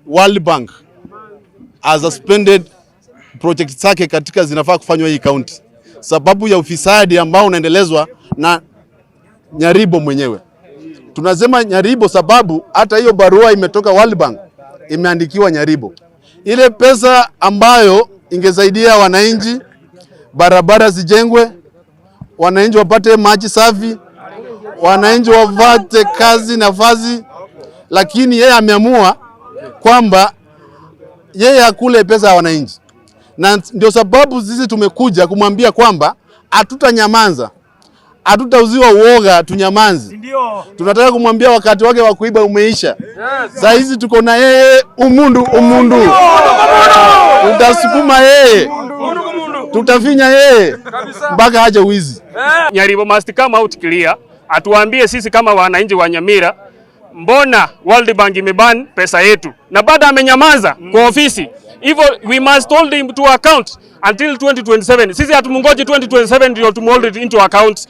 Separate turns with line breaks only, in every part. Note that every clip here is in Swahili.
World Bank has suspended project zake katika zinafaa kufanywa hii county sababu ya ufisadi ambao unaendelezwa na Nyaribo mwenyewe. Tunasema Nyaribo sababu hata hiyo barua imetoka World Bank imeandikiwa Nyaribo. Ile pesa ambayo ingesaidia wananchi, barabara zijengwe, wananchi wapate maji safi, wananchi wapate kazi nafasi, lakini yeye ameamua kwamba yeye hakule pesa ya wananchi. Na ndio sababu sisi tumekuja kumwambia kwamba hatutanyamaza. Hatutauziwa uoga tunyamanzi. Tunataka kumwambia wakati wake wa kuiba umeisha. Sasa hizi tuko na yeye umundu. Tutasukuma yeye. Tutafinya yeye mpaka aje wizi.
Nyaribo must come out clear. Atuambie sisi kama wananchi wa Nyamira, mbona World Bank imeban pesa yetu na baada amenyamaza kwa ofisi. Hivyo we must hold him to account until 2027. Sisi hatumungoji 2027 ndio tumhold it into account.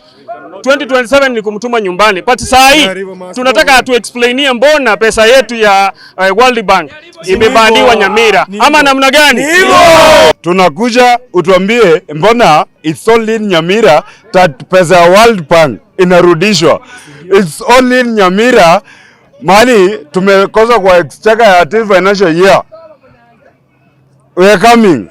2027 ni kumtuma nyumbani. But saa hii tunataka atu explainie mbona pesa yetu ya World Bank imebaniwa Nyamira. Ama namna gani?
Tunakuja utuambie mbona it's only in Nyamira that pesa ya World Bank inarudishwa. It's only in Nyamira mali tumekosa kwa exchequer ya financial year. We are coming.